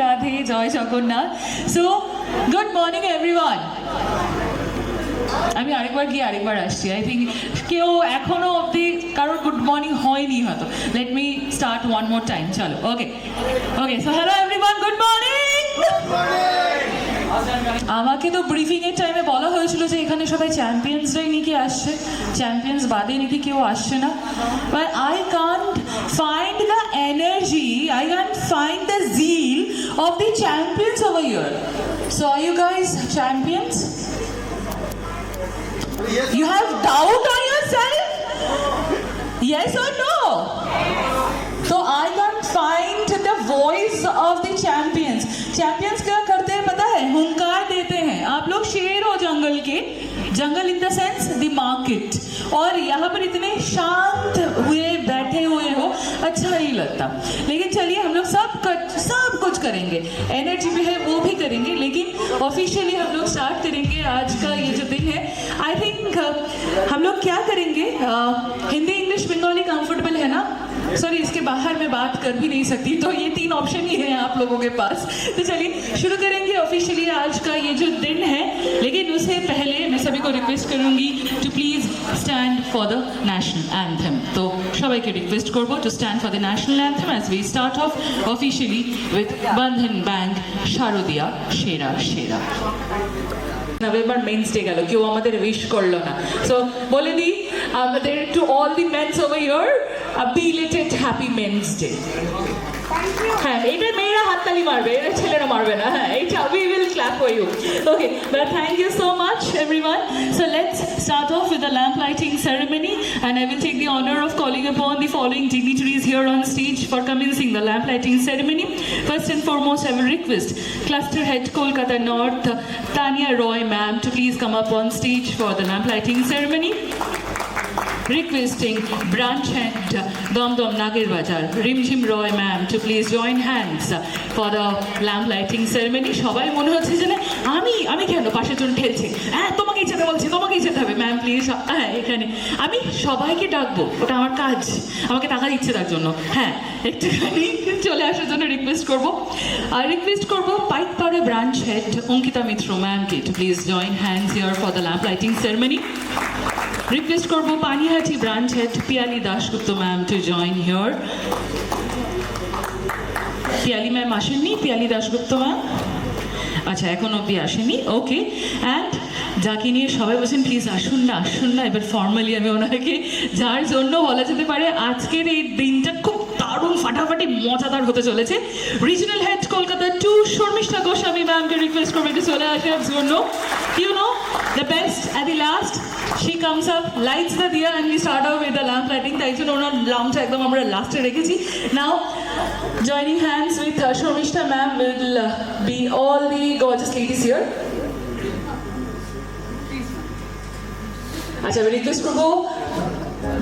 রাধে জয় Jagannath. So good morning everyone. আমি আরেকবার গিয়ে আরেকবার আসছি। আই থিঙ্ক কেউ এখনো অবধি কারোর গুড মর্নিং হয়নি হয়তো। Let me start one more time. চলো, okay okay. So hello everyone, good morning. আমাকে তো ব্রিফিং এর টাইমে বলা হয়েছিল যে এখানে সবাই চ্যাম্পিয়ন্সরাই নাকি আসছে, চ্যাম্পিয়ন্স বাদে নাকি কেউ আসছে না। But I can't find the energy, I can't find the zeal of the champions over here. So are you guys champions? You have doubt on yourself? Yes or no? So I can't find the voice of the champions. Champions क्या करते हैं पता है? हुंकार देते हैं। आप लोग शेर हो जंगल के, जंगल in the sense the market, और यहाँ पर इतने शांत हुए बैठे हुए हो, अच्छा नहीं लगता। लेकिन चलिए हम लोग सब कुछ करेंगे, एनर्जी भी है वो भी करेंगे, लेकिन ऑफिशियली हम लोग स्टार्ट करेंगे आज का ये जो दिन है। आई थिंक हम लोग क्या करेंगे, हिंदी इंग्लिश बंगाली कंफर्टेबल है ना? सॉरी, इसके बाहर मैं बात कर भी नहीं सकती, तो ये 3 ऑप्शन ही है आप लोगों के पास। तो चलिए शुरू करेंगे ऑफिशियली आज का ये जो दिन है। लेकिन उससे पहले मैं सभी को रिक्वेस्ट करूंगी to please stand for the national anthem. तो সবাইকে রিকোয়েস্ট করব to stand for the national anthem as we start off officially with Bandhan Bank শারদিয়া সেরা সেরা। নভেম্বর মেন্স ডে গেল, কেউ আমাদের উইশ করলো না। সো বলে দিই আমাদের to all the men's over here belated happy men's day. হ্যাঁ, এটা মেয়েরা হাততালি মারবে, এটা ছেলেরা মারবে না। হ্যাঁ, এটা we will clap for you. Okay, but thank you so much everyone. So let's start off with the lamp lighting ceremony, and I will take the honor of calling upon the following dignitaries here on stage for commencing the lamp lighting ceremony. First and foremost, I will request Cluster Head Kolkata North Tanya Roy ma'am to please come up on stage for the lamp lighting ceremony. Requesting Branch Head Domdom Nagir Bajar Rimjim Roy ma'am to please join hands for the lamp lighting ceremony. সবাই মনে হচ্ছে যে না আমি কেন পাশে জন ঠেলছে, হ্যাঁ তোমাকেই যেতে বলছি, তোমাকেই যেতে হবে ম্যাম প্লিজ। হ্যাঁ, এখানে আমি সবাইকে ডাকবো, ওটা আমার কাজ, আমাকে টাকা দিচ্ছে তার জন্য। হ্যাঁ, একটুখানি চলে আসার জন্য রিকোয়েস্ট করবো। আর রিকোয়েস্ট করবো পাইকপাড়া ব্রাঞ্চ হেড অঙ্কিতা মিত্র ম্যামকে to please join hands here for the lamp lighting ceremony. Request করবো Panihati branch head Piyali Dasgupta ma'am to join here. Piyali ma'am আসেননি? পিয়ালি দাশগুপ্ত ম্যাম আচ্ছা এখন অব্দি আসেনি। ওকে, অ্যান্ড যাকে নিয়ে সবাই বলছেন প্লিজ আসুন না আসুন না, এবার ফর্মালি আমি ওনাকে, যার জন্য বলা যেতে পারে আজকের এই দিনটা খুব দারুণ ফাটাফাটি মজাদার হতে চলেছে, রিজনাল হেড কলকাতা 2 শর্মিষ্ঠা গোস্বামী ম্যামকে রিকোয়েস্ট করবে একটু চলে আসার জন্য। You know the best at the last, she comes up, lights the diya and we start off with the lamp lighting. তাই জন্য ওনার লাম্পটা একদম আমরা লাস্টে রেখেছি। Now joining hands with Shormishta ma'am will be all the gorgeous ladies here. আচ্ছা, আমি request করবো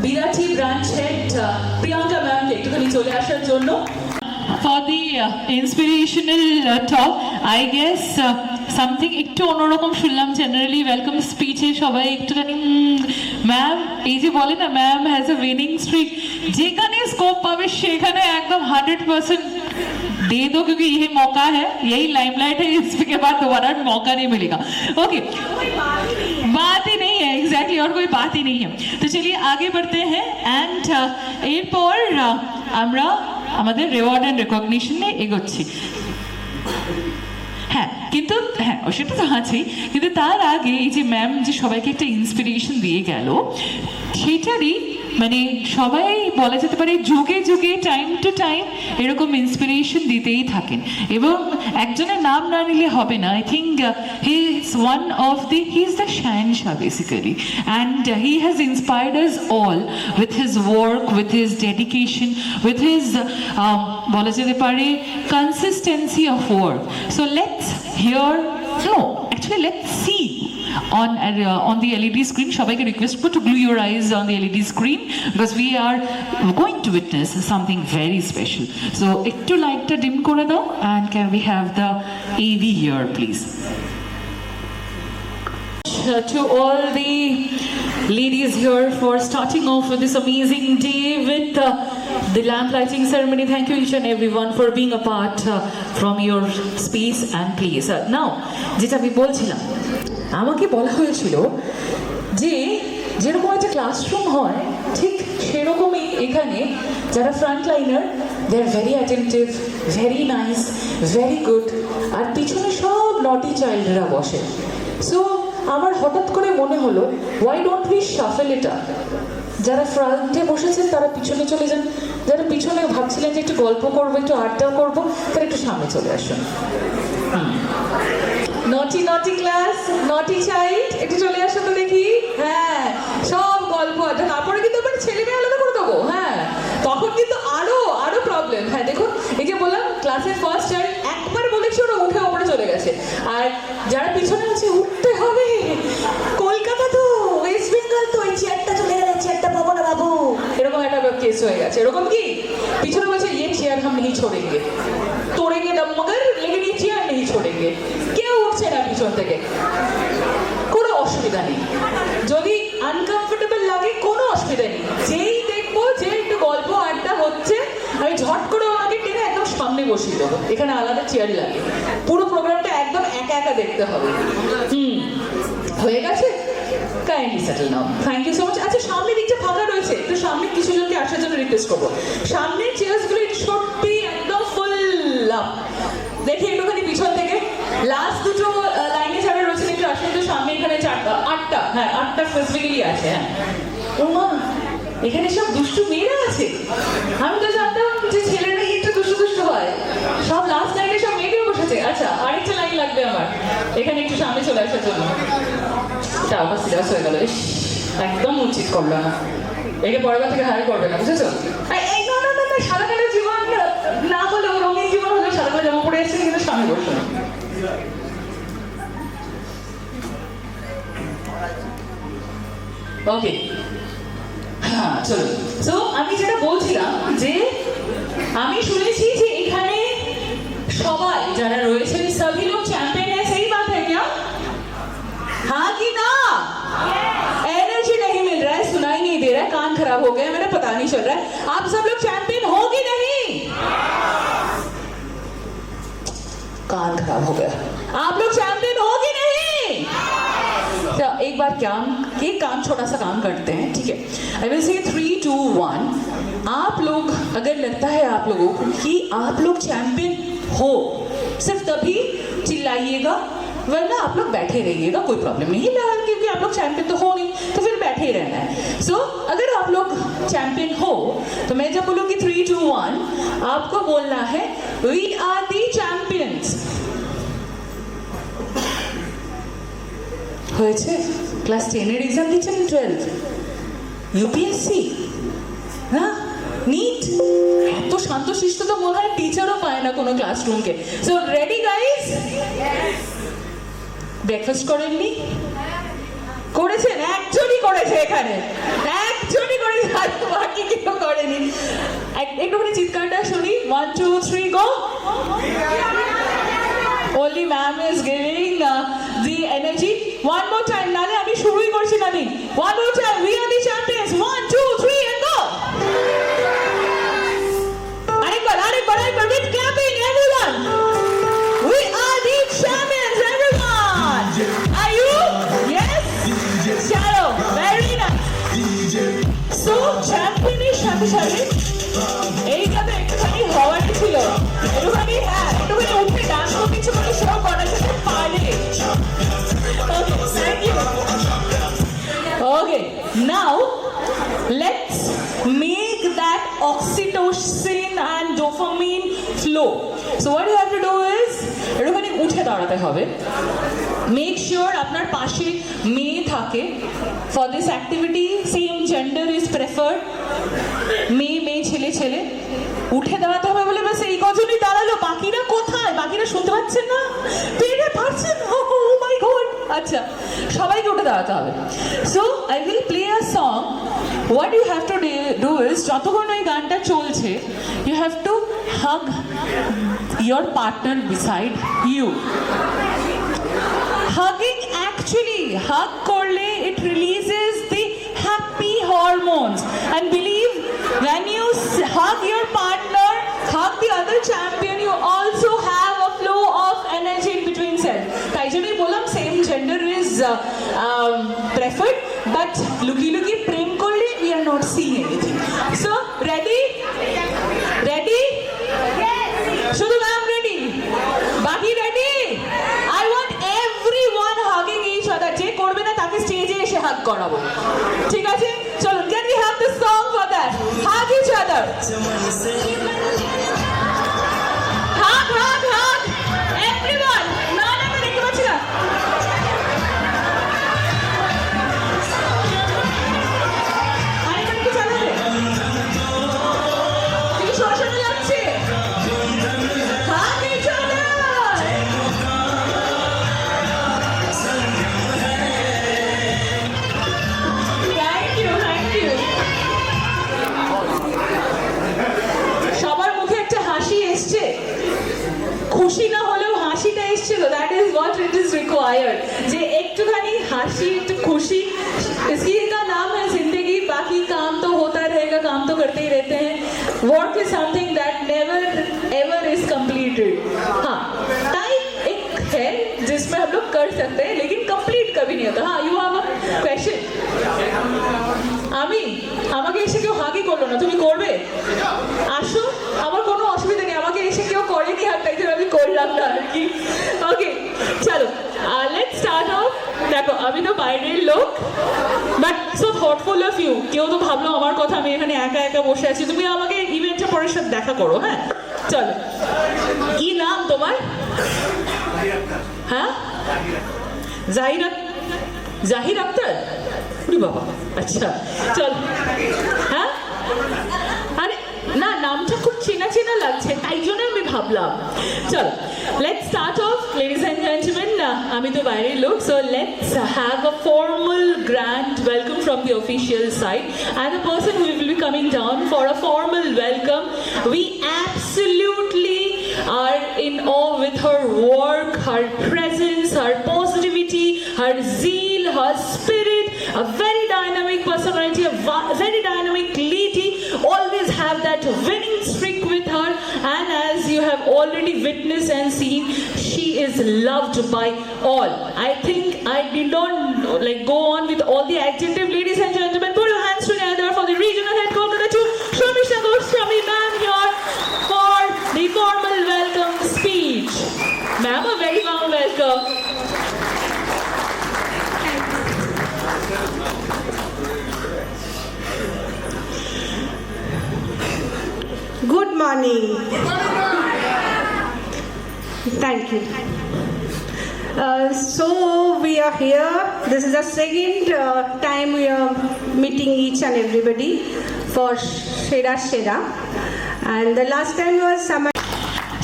Birati branch head Priyanka ম্যামকে একটুখানি চলে আসার জন্য। For the inspirational talk, I guess something একটু অন্যরকম শুনলাম। জেনারেলি ওয়েলকাম স্পিচে সবাই একটুখানি ম্যাম, এই যে বলে না ma'am has a winning streak, যেখানে স্কোপ পাবে সেখানে একদম 100% दे दो, क्योंकि यही मौका है, यही लाइमलाइट है, इसके बाद दोबारा मौका नहीं मिलेगा। ओके, बात ही नहीं है एग्जैक्टली, और कोई बात ही नहीं है। तो चलिए आगे बढ़ते हैं एंड एरपर আমরা আমাদের রিওয়ার্ড অ্যান্ড রেকগনিশনে এগোচ্ছি। হ্যাঁ, কিন্তু হ্যাঁ সেটা তো আছেই, কিন্তু তার আগে এই যে ম্যাম যে সবাইকে একটা ইন্সপিরেশন দিয়ে গেল, সেটারই মানে সবাই বলা যেতে পারে যুগে যুগে টাইম টু টাইম এরকম ইন্সপিরেশন দিতেই থাকেন, এবং একজনের নাম না নিলে হবে না। I think he is one of the, he is the শাহেনশাহ basically, and he has inspired us all with his work, with his dedication, with his বলা যেতে পারে consistency of work. So let's hear, no actually let's see on the LED screen. সবাইকে request করবো to glue your eyes on the LED screen because we are going to witness something very special. So একটু লাইটটা ডিম করে দাও, and can we have the AV here please? To all the ladies here for starting off with this amazing day with the lamp lighting ceremony. Thank you each and everyone for being a part from your space and place. Now, যেটা আমি বলছিলাম, আমাকে বলা হয়েছিল যে যেরকম একটা classroom হয় ঠিক সেরকমই এখানে যারা front liner they are very attentive, very nice, very good, আর পিছনে সব নটি চাইল্ডরা বসে। সো আমার হঠাৎ করে মনে হলো why don't we shuffle it up, যারা ফ্রন্টে বসেছেন তারা পিছনে চলে যান, যারা পিছনে ভাবছিলেন যে একটু গল্প করবো, একটু আড্ডা করবো, তারা একটু সামনে চলে আসুন। নটি নটি ক্লাস, নটি চাইল্ড, একটু চলে আসো তো দেখি। হ্যাঁ, সব গল্প আড্ডা, তারপরে কিন্তু আবার ছেলে মেয়ে আলাদা করে দেবো। হ্যাঁ, তখন কিন্তু আরো আরো প্রবলেম। হ্যাঁ দেখুন, এই যে বললাম ক্লাসের ফার্স্ট চাইল্ড একবার বলেছি ওরা উঠে ওপরে চলে গেছে, আর যারা পিছনে আছে উঠতে হবে। কলকাতা তো, ওয়েস্ট বেঙ্গল তো, এই চেয়ারটা চলে গেলে চেয়ারটা পাবো না বাবু, এরকম একটা কেস হয়ে গেছে। এরকম কি পিছনে বলছে ये চেয়ার हम नहीं छोड़ेंगे, तोड़ेंगे दम मगर लेकिन ये চেয়ার नहीं छोड़ेंगे। কেউ উঠছে না পিছন থেকে, কোনো অসুবিধা নেই। যদি আনকমফোর্টেবল লাগে কোনো অসুবিধা নেই, যেই দেখবো যে একটু গল্প আড্ডা হচ্ছে আমি ঝট করে ওনাকে টেনে একদম সামনে বসিয়ে দেবো। এখানে আলাদা চেয়ার লাগে, পুরো প্রোগ্রামটা একদম একা একা দেখতে হবে। হয়ে গেছে? Kindly settle now. Thank you so much. আচ্ছা, সামনের দিকটা ফাঁকা রয়েছে, একটু সামনে কিছু জনকে আসার জন্য রিকোয়েস্ট করবো। সামনের চেয়ারসগুলো সত্যি একদম ফুল আপ। দেখি একটুখানি পিছন থেকে লাস্ট দুটো লাইনে যারা রয়েছেন একটু আসেন তো সামনে। এখানে আটটা, হ্যাঁ আটটা স্পেসিফিক্যালি আছে। হ্যাঁ, ও মা, এখানে সব দুষ্টু মেয়েরা আছে। আমি তো জানতাম যে ছেলেরা একটু দুষ্টু দুষ্টু হয়। সব লাস্ট লাইনে সব মেয়েদের বসেছে। আচ্ছা, আরেকটা লাইন লাগবে আমার এখানে একটু সামনে চলে আসার জন্য। এটা আবার সিরিয়াস হয়ে গেল, একদম উচিত করলো না। একে পরের বার থেকে হায়ার করবে না, বুঝেছো? এই না না না, সাদা কালো জীবন না হলেও রঙিন জীবন হলেও সাদা কালো জামা পড়ে এসেছে কিন্তু সামনে বসে না। ওকে, হ্যাঁ চলো। সো আমি যেটা বলছিলাম যে আমি শুনেছি যে এখানে সবাই যারা রয়েছেন সবই লোক চ্যাম্পিয়ন है, सही बात है क्या? हाँ कि ना? एनर्जी नहीं मिल रहा है, सुनाई नहीं दे रहा है, कान खराब हो गया, मेरा पता नहीं चल रहा है। आप सब लोग चैंपियन हो कि नहीं? कान खराब हो गया। आप लोग चैंपियन हो कि नहीं? तो एक बार काम छोटा सा काम करते हैं, ठीक है? I will say 3, 2, 1। आप लोग, अगर लगता है आप लोगों को कि आप लोग चैंपियन हो, सिर्फ तभी चिल्लाइएगा, वरना आप लोग बैठे रहिएगा, कोई प्रॉब्लम नहीं है, क्योंकि आप लोग चैंपियन तो हो नहीं, तो फिर बैठे ही रहना है। सो अगर आप लोग चैंपियन हो तो मैं जब बोलूँगी 3, 2, 1, आपको बोलना है वी आर दी चैंपियंस। হয়েছে? ক্লাস 10-এর এক্সাম দিচ্ছেন, 12 ইউপিএসসি, হ্যাঁ নিট, এত শান্তশিষ্ট তো মনে হয় টিচারও পায় না কোনো ক্লাসরুমকে। So ready guys? ব্রেকফাস্ট করেননি? করেছেন? একজনই করেছে এখানে, একজনই করেছে, আর বাকি কেউ করেনি। একটুখানি চিৎকারটা শুনি। 1, 2, 3 গো। Only ma'am is giving the energy. One more time, নালে আমি শুরুই করছি না। One more time, we are the champions. 1, 2, 3 and go. আরেকবার with clapping everyone. We are the champions everyone. Are you? Yes? চলো, very nice. So champioনের সাথে সাথে এইটা তো একটুখানি হওয়ারই ছিল, একটুখানি উঠে ডান্স কিছু করে শো করার সাথে পারে। Okay, now let's make that oxytocin and dopamine flow. So what you have to do is একটুখানি উঠে দাঁড়াতে হবে। Make sure আপনার পাশে মেয়ে থাকে। For this activity, same gender is preferred. মেয়ে ছেলে উঠে দাঁড়াতে হবে বলে বাস এই কজনই দাঁড়ালো, বাকিরা কোথায়? বাকিরা শুনতে পাচ্ছেন না, পেরে পারছেন? Oh my god. আচ্ছা, সবাইকে উঠে দাঁড়াতে হবে। So I will play a song. What you have to do is, যতক্ষণ ওই গানটা চলছে you have to hug your partner beside you. Hugging, actually hug করলে it releases the happy hormones, and believe when you hug your partner, hug the other champion, you also have a flow of energy in between self. তাই জন্যই বললাম same gender is preferred, but লুকিয়ে প্রেম করলে we are not seeing anything. So ready? Ready? শুধু ma'am ready, বাকি ready? I want everyone hugging each other. যে করবে না তাকে স্টেজে এসে হাগ করাবো, ঠিক আছে? চলুন, can we have the song for that? Hug each other. Hug, hug, hug. Everyone. না না না, দেখতে পাচ্ছি না। আরেকবার একটু চালাবে? তুমি সরাসরি যাচ্ছে। Hug each other. Thank you, thank you. সবার মুখে একটা হাসি এসছে, খুশি না হলেও হাসিটা এসছিল, that is what it is required. যে একটুখানি হাসি, একটু খুশি, इसी का नाम है जिंदगी। बाकी काम तो होता रहेगा, काम तो करते ही रहते हैं। Work is something that never ever is completed. हाँ, टाइम एक है जिसमें हम लोग कर सकते हैं, लेकिन कंप्लीट कभी नहीं होता। हाँ, यू हैव अ क्वेश्चन। আমি আমাকে এসে কেউ হাগই করলো না, তুমি করবে? আসো, আমার কোনো অসুবিধা নেই, আমাকে এসে কেউ করেনি হাগ, তাই জন্য আমি করলাম না আর কি। ওকে, চলো লেটস স্টার্ট অফ। দেখো, আমি তো বাইরের লোক, but so thoughtful of you. কেউ তো ভাবলো আমার কথা, আমি এখানে একা একা বসে আছি, তুমি আমাকে ইভেন্টের পরের সাথে দেখা করো। হ্যাঁ, চলো, কি নাম তোমার? হ্যাঁ, জাহির আক্তার। উরি বাবা, আচ্ছা, চল। হ্যাঁ, আরে না, নামটা খুব চেনা চেনা লাগছে, তাই জন্য আমি ভাবলাম। চল, let's start of. Ladies and gentleman, আমি তো বাইরের লোক, so let's have a formal grand welcome from the official side, and the person who will be coming down for a formal welcome. We absolutely are in awe with her work, her presence, her positivity, her zeal, her spirit, a very dynamic personality, a very dynamic lady, always have that winning streak with her, and as you have already witnessed and seen, she is loved by all. I think I did not go on with all the adjective. Ladies and gentlemen, put your hands together for the regional head Kolkata to Shamisha Goswami ma'am here for the formal welcome speech. Ma'am, a very warm welcome. Good morning. Thank you. So we are here. This is the second time we are meeting each and everybody for Shera. And the last time was Samay.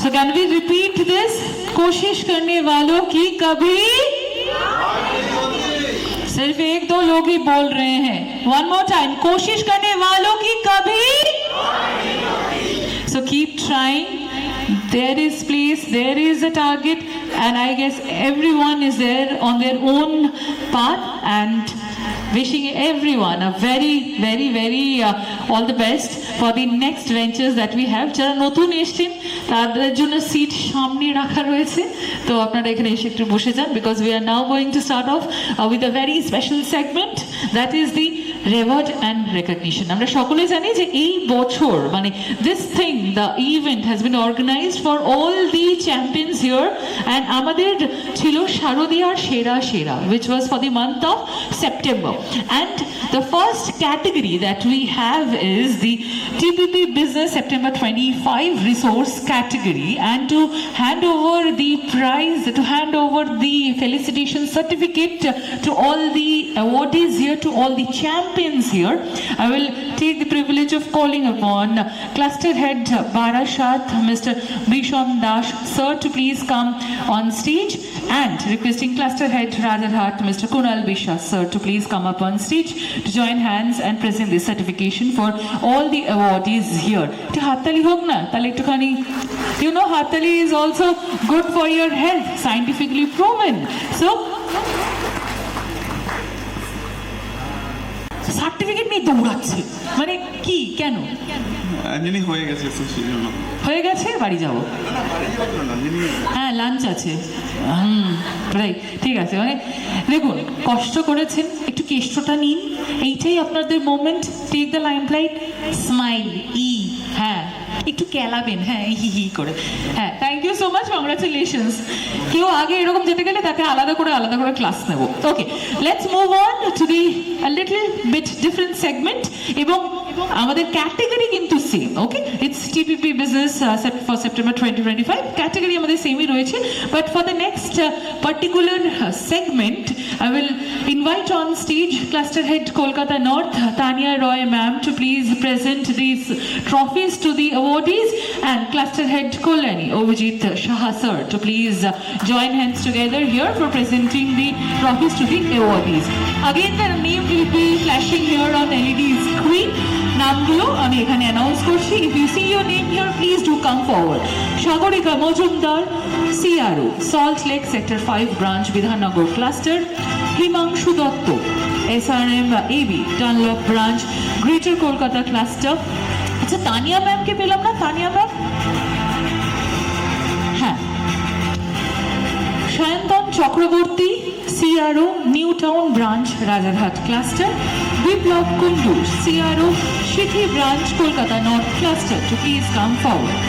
So can we repeat this? कोशिश करने वालों की कभी, सिर्फ एक दो लोग ही बोल रहे हैं। One more time, कोशिश करने वालों की कभी। So keep trying. There is place, there is a target, and I guess everyone is there on their own path, and wishing everyone a very, very, very all the best for the next ventures that we have. যারা নতুন এসেছেন তাদের জন্য seat সামনে রাখা রয়েছে, তো আপনারা এখানে এসে একটু বসে যান, because we are now going to start off with a very special segment, that is the reward and recognition. আমরা সকলে জানি যে এই বছর মানে this thing, the event has been organized for all the champions here, and আমাদের ছিল শারদীয়ার সেরা, which was for the month of September, and the first category that we have is the TPP Business September 25 Resource category, and to hand over the prize, to hand over the felicitation certificate to all the awardees here, to all the champions here, I will take the privilege of calling upon Cluster Head Barashat, Mr. Bishon Dash, sir, to please come on stage, and requesting Cluster Head Rajarhat, Mr. Kunal Bishas, sir, to please come up on stage to join hands and present this certification for all the awardees here. To Hattali হোক না, তাহলে একটুখানি, you know, Hattali is also good for your health, scientifically proven. So certificate নিয়ে দৌড়াচ্ছে, মানে কি কেন যিনি হয়ে গেছে তো সেই জন্য। হয়ে গেছে বাড়ি যাবো? যিনি হ্যাঁ লাঞ্চ আছে, রাইট, ঠিক আছে। মানে দেখুন কষ্ট করেছেন, একটু কেষ্টটা নিন, এইটাই আপনাদের moment. Take the limelight, smile, হ্যাঁ একটু কেলাবেন, হ্যাঁ হি হি করে, হ্যাঁ thank you so much, congratulations. কেউ আগে এরকম যেতে গেলে তাকে আলাদা করে ক্লাস নেব। Okay, let's move on to the little bit different segment. এবং আমাদের ক্যাটেগরি কিন্তু same, okay, it's TPP business for September 2025, category আমাদের সেমই রয়েছে। But for the next particular segment I will invite on stage Cluster Head Kolkata North Tania Roy ma'am to please present these trophies to the awardees, and Cluster Head Kolani Ovijit Shah sir to please join hands together here for presenting the trophies to the awardees. Again the name will be flashing here on LED screen. নামগুলো আমি এখানে announce করছি। If you see your name here, please do come forward. Sagarika Majumdar, CRO, Salt Lake Sector 5 Branch, Bidhannagar Cluster. Himanshu Dutta, SRM AB, Dunlop Branch, Greater Kolkata Cluster. আচ্ছা তানিয়া ম্যামকে পেলাম না, Tania ma'am, হ্যাঁ। Sayantan Chakraborty, CRO, New Town branch, Rajarhat cluster. Biplab Kundu, CRO, Sinthi branch, Kolkata north cluster, to please come forward.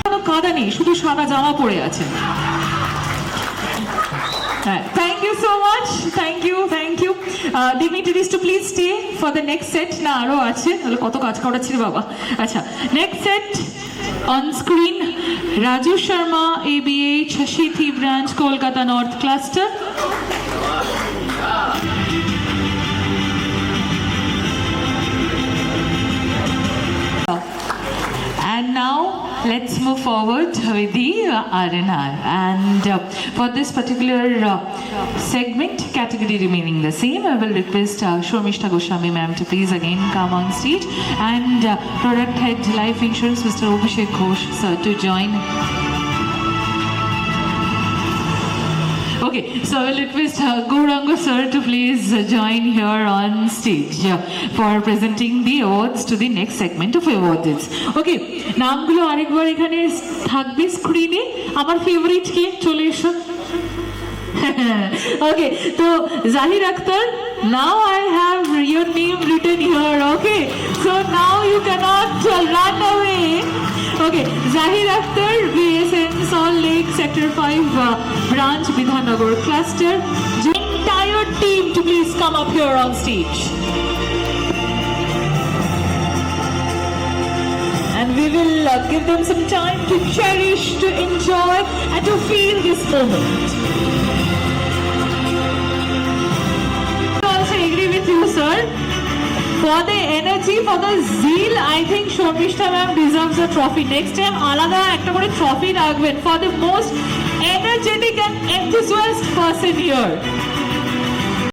কোনো কাদা নেই, শুধু সাদা জামা পরে আছেন। Thank you so much. Thank you. Dignitaries to please stay for the next set. না আরো আছে, তাহলে কত কাজ করাচ্ছি রে বাবা। আচ্ছা, next set on screen, Raju Sharma, ABH, Shithi Branch, Kolkata North Cluster. And now let's move forward with the R&R. And for this particular segment, category remaining the same, I will request Shormishta Goswami ma'am to please again come on stage, and Product Head Life Insurance Mr. Abhishek Ghosh sir to join. Okay, so I will request Gauranga sir to please join here on stage for presenting the awards to the next segment of awards. Okay, নামগুলো আরেকবার এখানে থাকবে স্ক্রিনে। আমার favourite কে, চলে এসো। Okay, so Zahir Akhtar, now I have your name written here. Okay, so now you cannot run away. Okay, Zahir Akhtar, BSN Salt Lake Sector 5 Branch, Bidhannagar Cluster. The entire team to please come up here on stage. And we will give them some time to cherish, to enjoy, and to feel this moment. I also agree with you, sir. For the energy, for the zeal, I think Shormishta ma'am deserves a trophy. Next time, alada ekta kore trophy ragben for the most energetic and enthusiastic person here.